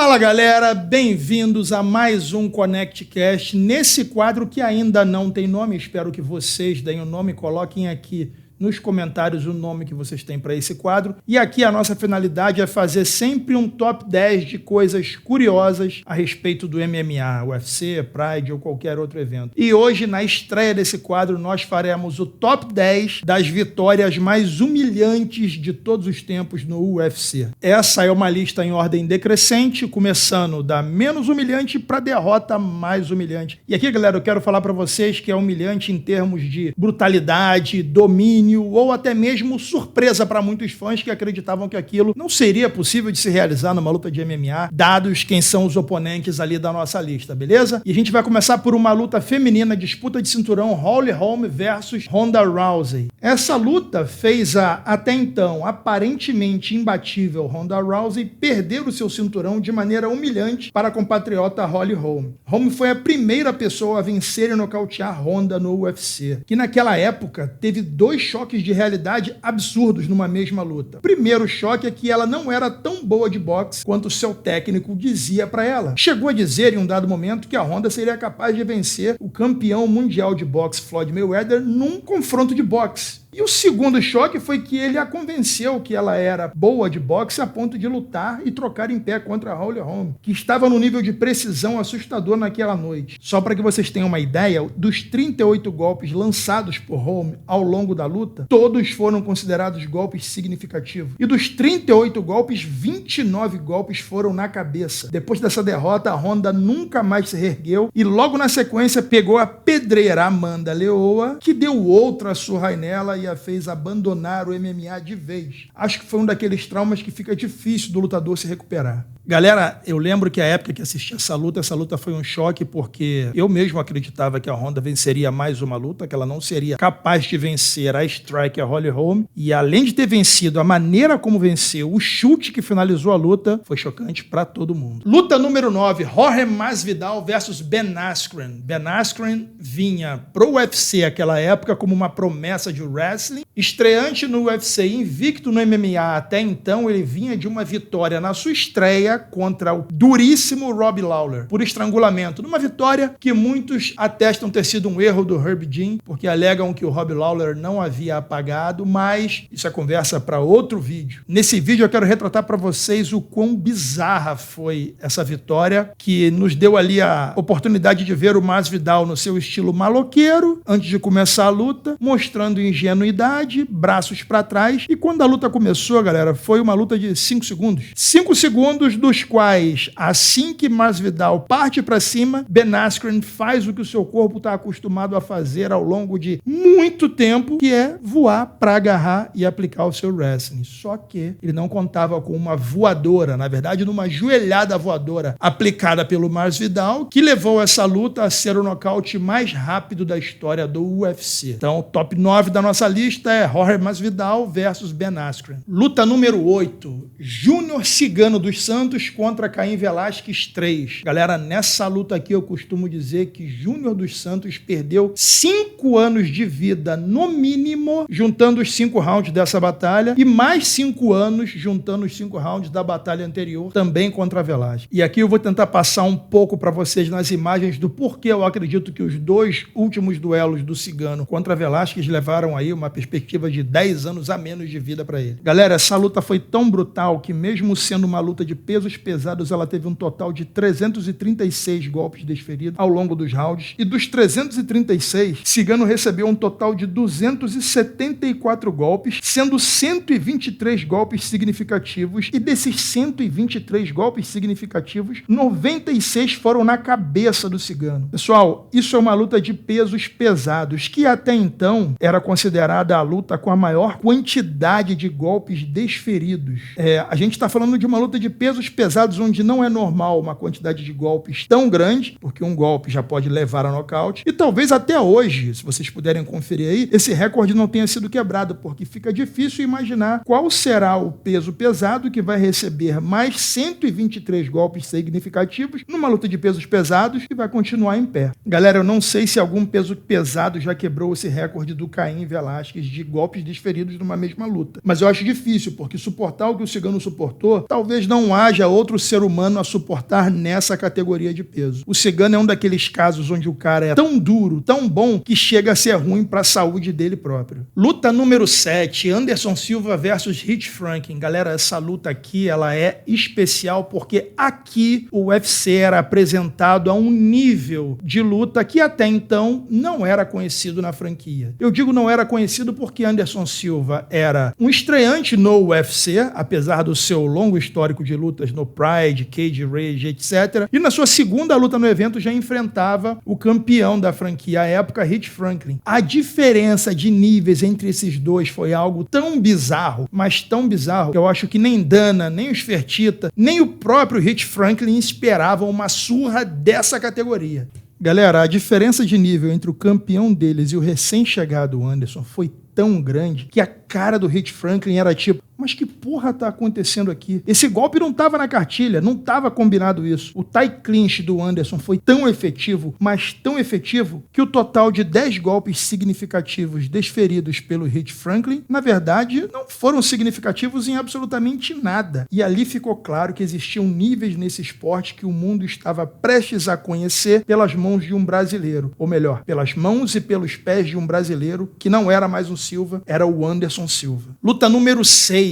Fala galera, bem-vindos a mais um ConnectCast. Nesse quadro que ainda não tem nome, espero que vocês deem o nome, coloquem aqui nos comentários o nome que vocês têm para esse quadro. E aqui a nossa finalidade é fazer sempre um top 10 de coisas curiosas a respeito do MMA, UFC, Pride ou qualquer outro evento. E hoje, na estreia desse quadro, nós faremos o top 10 das vitórias mais humilhantes de todos os tempos no UFC. Essa é uma lista em ordem decrescente, começando da menos humilhante para a derrota mais humilhante. E aqui, galera, eu quero falar para vocês que é humilhante em termos de brutalidade, domínio, ou até mesmo surpresa para muitos fãs que acreditavam que aquilo não seria possível de se realizar numa luta de MMA, dados quem são os oponentes ali da nossa lista, beleza? E a gente vai começar por uma luta feminina, disputa de cinturão Holly Holm versus Ronda Rousey. Essa luta fez a, até então, aparentemente imbatível Ronda Rousey perder o seu cinturão de maneira humilhante para a compatriota Holly Holm. Holm foi a primeira pessoa a vencer e nocautear Ronda no UFC, que naquela época teve dois choques de realidade absurdos numa mesma luta. O primeiro choque é que ela não era tão boa de boxe quanto seu técnico dizia para ela. Chegou a dizer em um dado momento que a Ronda seria capaz de vencer o campeão mundial de boxe Floyd Mayweather num confronto de boxe. E o segundo choque foi que ele a convenceu que ela era boa de boxe a ponto de lutar e trocar em pé contra a Holly Holm, que estava no nível de precisão assustador naquela noite. Só para que vocês tenham uma ideia, dos 38 golpes lançados por Holm ao longo da luta, todos foram considerados golpes significativos. E dos 38 golpes, 29 golpes foram na cabeça. Depois dessa derrota, a Ronda nunca mais se reergueu e logo na sequência pegou a pedreira Amanda Leoa, que deu outra surra nela e a fez abandonar o MMA de vez. Acho que foi um daqueles traumas que fica difícil do lutador se recuperar. Galera, eu lembro que a época que assisti essa luta foi um choque porque eu mesmo acreditava que a Ronda venceria mais uma luta, que ela não seria capaz de vencer a Strike, a Holly Holm, e além de ter vencido, a maneira como venceu, o chute que finalizou a luta, foi chocante para todo mundo. Luta número 9, Jorge Masvidal versus Ben Askren. Ben Askren vinha pro UFC naquela época como uma promessa de wrestling, estreante no UFC, invicto no MMA até então, ele vinha de uma vitória na sua estreia contra o duríssimo Robbie Lawler, por estrangulamento, numa vitória que muitos atestam ter sido um erro do Herb Dean, porque alegam que o Robbie Lawler não havia apagado, mas isso é conversa para outro vídeo. Nesse vídeo eu quero retratar para vocês o quão bizarra foi essa vitória, que nos deu ali a oportunidade de ver o Masvidal no seu estilo maloqueiro, antes de começar a luta, mostrando ingenuidade, braços para trás, e quando a luta começou, galera, foi uma luta de 5 segundos. 5 segundos dos quais, assim que Masvidal parte para cima, Ben Askren faz o que o seu corpo está acostumado a fazer ao longo de muito tempo, que é voar para agarrar e aplicar o seu wrestling. Só que ele não contava com uma voadora, na verdade, numa joelhada voadora aplicada pelo Masvidal, que levou essa luta a ser o nocaute mais rápido da história do UFC. Então, o top 9 da nossa lista é Jorge Masvidal versus Ben Askren. Luta número 8, Júnior Cigano dos Santos contra Caim Velasquez 3. Galera, nessa luta aqui eu costumo dizer que Júnior dos Santos perdeu 5 anos de vida, no mínimo, juntando os 5 rounds dessa batalha, e mais 5 anos juntando os 5 rounds da batalha anterior, também contra Velasquez. E aqui eu vou tentar passar um pouco para vocês nas imagens do porquê eu acredito que os 2 últimos duelos do Cigano contra Velasquez levaram aí uma perspectiva de 10 anos a menos de vida para ele. Galera, essa luta foi tão brutal que mesmo sendo uma luta de pesos pesados, ela teve um total de 336 golpes desferidos ao longo dos rounds, e dos 336, Cigano recebeu um total de 274 golpes, sendo 123 golpes significativos, e desses 123 golpes significativos, 96 foram na cabeça do Cigano. Pessoal, isso é uma luta de pesos pesados, que até então era considerada a luta com a maior quantidade de golpes desferidos. A gente está falando de uma luta de pesos pesados onde não é normal uma quantidade de golpes tão grande, porque um golpe já pode levar a nocaute, e talvez até hoje, se vocês puderem conferir aí, esse recorde não tenha sido quebrado, porque fica difícil imaginar qual será o peso pesado que vai receber mais 123 golpes significativos numa luta de pesos pesados e vai continuar em pé. Galera, eu não sei se algum peso pesado já quebrou esse recorde do Caim Velasquez de golpes desferidos numa mesma luta, mas eu acho difícil, porque suportar o que o Cigano suportou, talvez não haja haja outro ser humano a suportar nessa categoria de peso. O Cigano é um daqueles casos onde o cara é tão duro, tão bom, que chega a ser ruim para a saúde dele próprio. Luta número 7, Anderson Silva versus Rich Franklin. Galera, essa luta aqui, ela é especial porque aqui o UFC era apresentado a um nível de luta que até então não era conhecido na franquia. Eu digo não era conhecido porque Anderson Silva era um estreante no UFC, apesar do seu longo histórico de lutas no Pride, Cage Rage, etc. E na sua segunda luta no evento já enfrentava o campeão da franquia à época, Rich Franklin. A diferença de níveis entre esses dois foi algo tão bizarro, mas tão bizarro, que eu acho que nem Dana, nem os Fertitta, nem o próprio Rich Franklin esperavam uma surra dessa categoria. Galera, a diferença de nível entre o campeão deles e o recém-chegado Anderson foi tão grande que a cara do Rich Franklin era tipo, mas que porra tá acontecendo aqui? Esse golpe não tava na cartilha, não tava combinado isso. O tie clinch do Anderson foi tão efetivo, mas tão efetivo, que o total de 10 golpes significativos desferidos pelo Rich Franklin, na verdade, não foram significativos em absolutamente nada. E ali ficou claro que existiam níveis nesse esporte que o mundo estava prestes a conhecer pelas mãos de um brasileiro. Ou melhor, pelas mãos e pelos pés de um brasileiro, que não era mais um Silva, era o Anderson Silva. Luta número 6.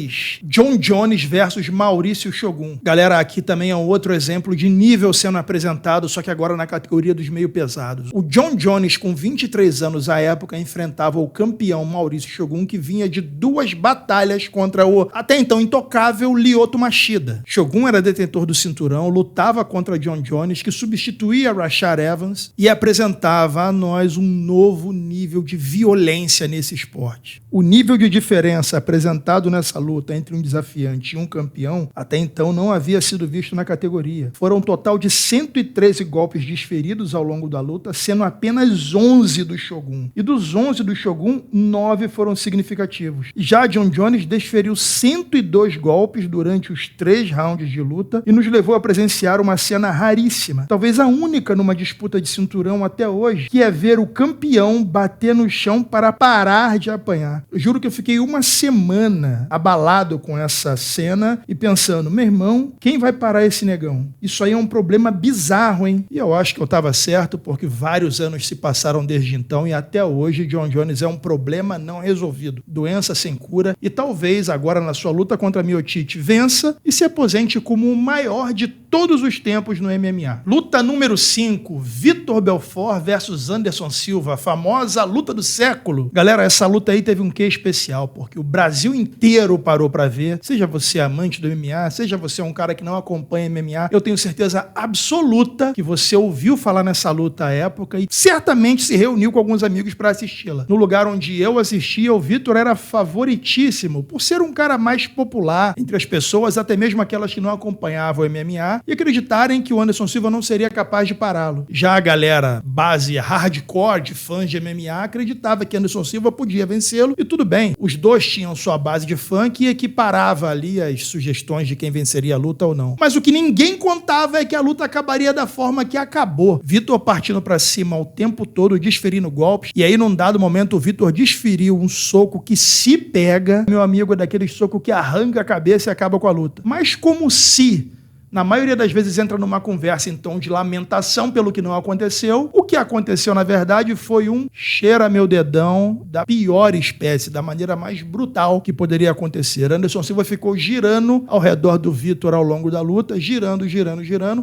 John Jones versus Maurício Shogun. Galera, aqui também é um outro exemplo de nível sendo apresentado, só que agora na categoria dos meio pesados. O John Jones, com 23 anos à época, enfrentava o campeão Maurício Shogun, que vinha de 2 batalhas contra o até então intocável Lyoto Machida. Shogun era detentor do cinturão, lutava contra John Jones, que substituía Rashad Evans e apresentava a nós um novo nível de violência nesse esporte. O nível de diferença apresentado nessa luta entre um desafiante e um campeão até então não havia sido visto na categoria. Foram um total de 113 golpes desferidos ao longo da luta, sendo apenas 11 do Shogun. E dos 11 do Shogun, 9 foram significativos. Já John Jones desferiu 102 golpes durante os 3 rounds de luta e nos levou a presenciar uma cena raríssima, talvez a única numa disputa de cinturão até hoje, que é ver o campeão bater no chão para parar de apanhar. Eu juro que eu fiquei uma semana abalado com essa cena e pensando, meu irmão, quem vai parar esse negão? Isso aí é um problema bizarro, hein? E eu acho que eu estava certo, porque vários anos se passaram desde então e até hoje John Jones é um problema não resolvido. Doença sem cura e talvez agora na sua luta contra Miocic vença e se aposente como o maior de todos os tempos no MMA. Luta número 5, Vitor Belfort versus Anderson Silva, a famosa luta do século. Galera, essa luta aí teve um quê especial, porque o Brasil inteiro parou pra ver, seja você amante do MMA, seja você um cara que não acompanha MMA, eu tenho certeza absoluta que você ouviu falar nessa luta à época e certamente se reuniu com alguns amigos pra assisti-la. No lugar onde eu assistia, o Vitor era favoritíssimo, por ser um cara mais popular entre as pessoas, até mesmo aquelas que não acompanhavam o MMA, e acreditarem que o Anderson Silva não seria capaz de pará-lo. Já a galera base hardcore de fãs de MMA acreditava que Anderson Silva podia vencê-lo e tudo bem, os dois tinham sua base de fã que equiparava ali as sugestões de quem venceria a luta ou não. Mas o que ninguém contava é que a luta acabaria da forma que acabou. Vitor partindo pra cima o tempo todo, desferindo golpes, e aí num dado momento o Vitor desferiu um soco que se pega, meu amigo, é daquele soco que arranca a cabeça e acaba com a luta. Mas como se na maioria das vezes entra numa conversa em tom de lamentação pelo que não aconteceu. O que aconteceu, na verdade, foi um cheira meu dedão da pior espécie, da maneira mais brutal que poderia acontecer. Anderson Silva ficou girando ao redor do Vitor ao longo da luta, girando,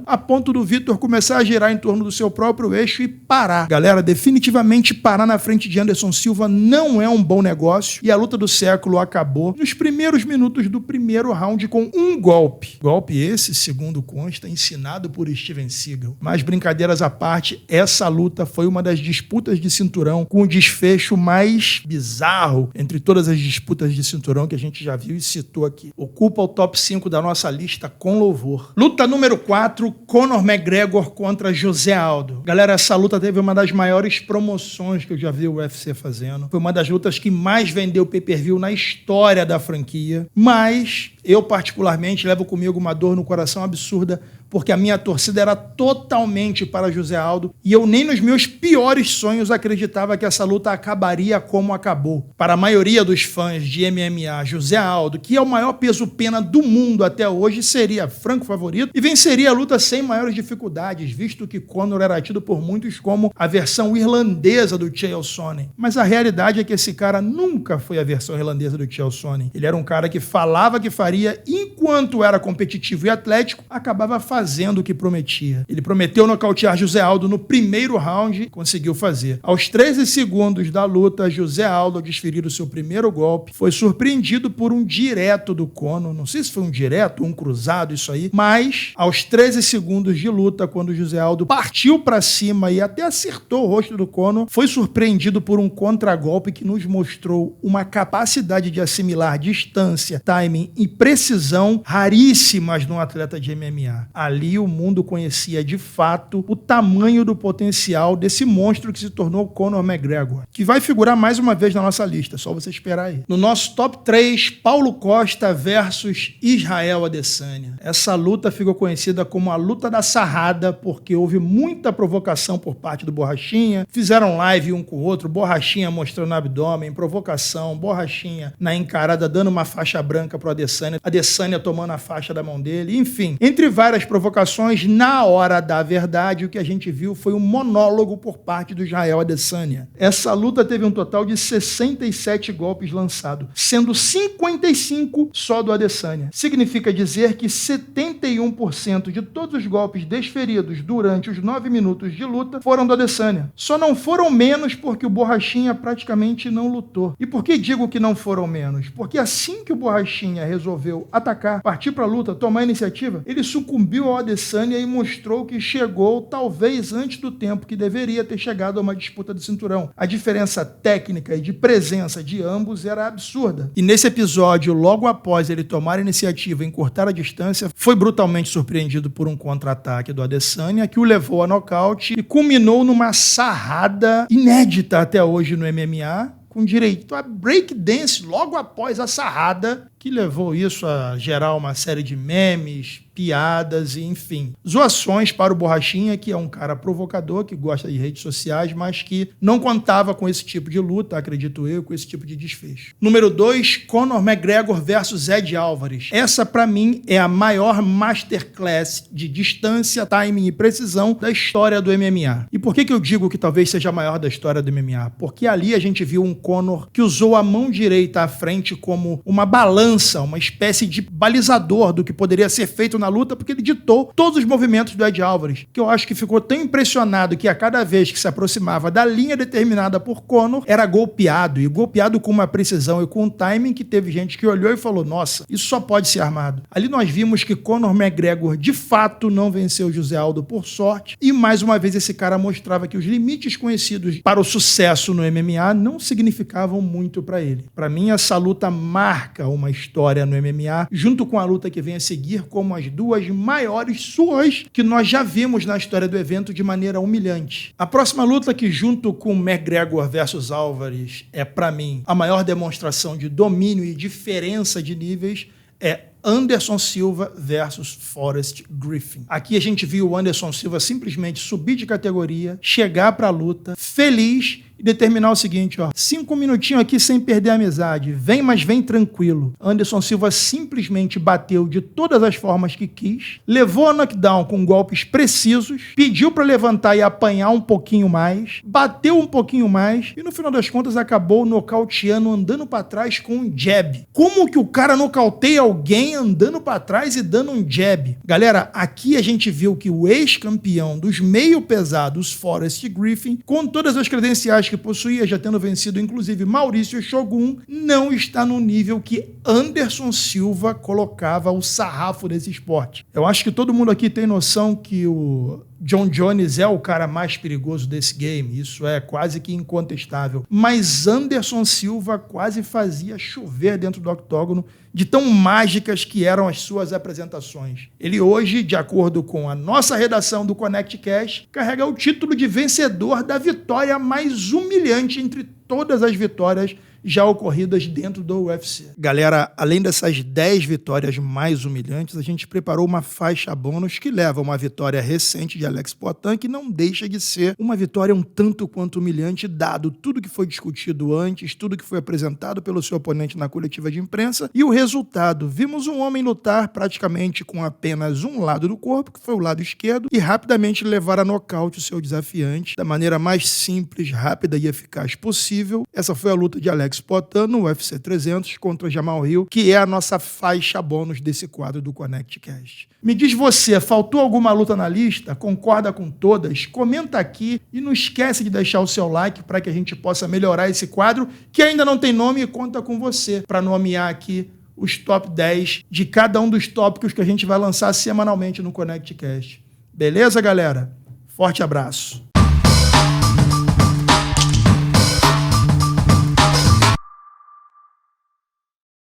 a ponto do Vitor começar a girar em torno do seu próprio eixo e parar. Galera, definitivamente parar na frente de Anderson Silva não é um bom negócio e a luta do século acabou nos primeiros minutos do primeiro round com um golpe. Golpe esse, segundo consta, ensinado por Steven Seagal. Mas brincadeiras à parte, essa luta foi uma das disputas de cinturão com o desfecho mais bizarro entre todas as disputas de cinturão que a gente já viu e citou aqui. Ocupa o top 5 da nossa lista com louvor. Luta número 4, Conor McGregor contra José Aldo. Galera, essa luta teve uma das maiores promoções que eu já vi o UFC fazendo. Foi uma das lutas que mais vendeu pay-per-view na história da franquia. Mas eu particularmente levo comigo uma dor no coração absurda, porque a minha torcida era totalmente para José Aldo e eu nem nos meus piores sonhos acreditava que essa luta acabaria como acabou. Para a maioria dos fãs de MMA, José Aldo, que é o maior peso-pena do mundo até hoje, seria franco favorito e venceria a luta sem maiores dificuldades, visto que Conor era tido por muitos como a versão irlandesa do Chael Sonnen. Mas a realidade é que esse cara nunca foi a versão irlandesa do Chael Sonnen. Ele era um cara que falava que faria, enquanto era competitivo e atlético, acabava fazendo o que prometia. Ele prometeu nocautear José Aldo no primeiro round, conseguiu fazer. Aos 13 segundos da luta, José Aldo, ao desferir o seu primeiro golpe, foi surpreendido por um direto do Conor. Não sei se foi um direto ou um cruzado, isso aí, mas aos 13 segundos de luta, quando José Aldo partiu para cima e até acertou o rosto do Conor, foi surpreendido por um contragolpe que nos mostrou uma capacidade de assimilar distância, timing e precisão raríssimas num atleta de MMA. Ali o mundo conhecia de fato o tamanho do potencial desse monstro que se tornou Conor McGregor, que vai figurar mais uma vez na nossa lista, só você esperar aí. No nosso top 3, Paulo Costa versus Israel Adesanya. Essa luta ficou conhecida como a luta da sarrada, porque houve muita provocação por parte do Borrachinha, fizeram live um com o outro, Borrachinha mostrando o abdômen, provocação, Borrachinha na encarada dando uma faixa branca pro Adesanya tomando a faixa da mão dele, enfim, entre várias provocações, na hora da verdade, o que a gente viu foi um monólogo por parte do Israel Adesanya. Essa luta teve um total de 67 golpes lançados, sendo 55 só do Adesanya. Significa dizer que 71% de todos os golpes desferidos durante os 9 minutos de luta foram do Adesanya. Só não foram menos porque o Borrachinha praticamente não lutou. E por que digo que não foram menos? Porque assim que o Borrachinha resolveu atacar, partir para a luta, tomar a iniciativa, ele sucumbiu ao Adesanya e mostrou que chegou talvez antes do tempo que deveria ter chegado a uma disputa de cinturão. A diferença técnica e de presença de ambos era absurda. E nesse episódio, logo após ele tomar a iniciativa e encurtar a distância, foi brutalmente surpreendido por um contra-ataque do Adesanya que o levou a nocaute e culminou numa sarrada inédita até hoje no MMA, com direito a breakdance logo após a sarrada, que levou isso a gerar uma série de memes, piadas e, enfim, zoações para o Borrachinha, que é um cara provocador, que gosta de redes sociais, mas que não contava com esse tipo de luta, acredito eu, com esse tipo de desfecho. Número 2, Conor McGregor versus Ed Álvares. Essa, para mim, é a maior masterclass de distância, timing e precisão da história do MMA. E por que eu digo que talvez seja a maior da história do MMA? Porque ali a gente viu um Conor que usou a mão direita à frente como uma balança, uma espécie de balizador do que poderia ser feito na luta, porque ele ditou todos os movimentos do Ed Álvares, que eu acho que ficou tão impressionado que a cada vez que se aproximava da linha determinada por Conor, era golpeado, e golpeado com uma precisão e com um timing que teve gente que olhou e falou, nossa, isso só pode ser armado. Ali nós vimos que Conor McGregor de fato não venceu José Aldo por sorte, e mais uma vez esse cara mostrava que os limites conhecidos para o sucesso no MMA não significavam muito para ele. Para mim, essa luta marca uma história no MMA, junto com a luta que vem a seguir como as duas maiores surras que nós já vimos na história do evento de maneira humilhante. A próxima luta, que junto com McGregor versus Álvares é, para mim, a maior demonstração de domínio e diferença de níveis, é Anderson Silva versus Forrest Griffin. Aqui a gente viu o Anderson Silva simplesmente subir de categoria, chegar para a luta, feliz, e determinar o seguinte, 5 minutinhos aqui sem perder a amizade. Vem, mas vem tranquilo. Anderson Silva simplesmente bateu de todas as formas que quis, levou a knockdown com golpes precisos, pediu para levantar e apanhar um pouquinho mais, bateu um pouquinho mais e no final das contas acabou nocauteando, andando para trás com um jab. Como que o cara nocauteia alguém andando para trás e dando um jab? Galera, aqui a gente viu que o ex-campeão dos meio pesados, Forrest Griffin, com todas as credenciais que possuía, já tendo vencido inclusive Maurício Shogun, não está no nível que Anderson Silva colocava o sarrafo desse esporte. Eu acho que todo mundo aqui tem noção que o John Jones é o cara mais perigoso desse game, isso é quase que incontestável. Mas Anderson Silva quase fazia chover dentro do octógono de tão mágicas que eram as suas apresentações. Ele hoje, de acordo com a nossa redação do Connect Cash, carrega o título de vencedor da vitória mais humilhante entre todas as vitórias já ocorridas dentro do UFC. Galera, além dessas 10 vitórias mais humilhantes, a gente preparou uma faixa bônus que leva a uma vitória recente de Alex Poatan, que não deixa de ser uma vitória um tanto quanto humilhante, dado tudo que foi discutido antes, tudo que foi apresentado pelo seu oponente na coletiva de imprensa e o resultado. Vimos um homem lutar praticamente com apenas um lado do corpo, que foi o lado esquerdo, e rapidamente levar a nocaute o seu desafiante da maneira mais simples, rápida e eficaz possível. Essa foi a luta de Alex Poatan no UFC 300 contra Jamal Hill, que é a nossa faixa bônus desse quadro do ConnectCast. Me diz você, faltou alguma luta na lista? Concorda com todas? Comenta aqui e não esquece de deixar o seu like para que a gente possa melhorar esse quadro, que ainda não tem nome e conta com você para nomear aqui os top 10 de cada um dos tópicos que a gente vai lançar semanalmente no ConnectCast. Beleza, galera? Forte abraço.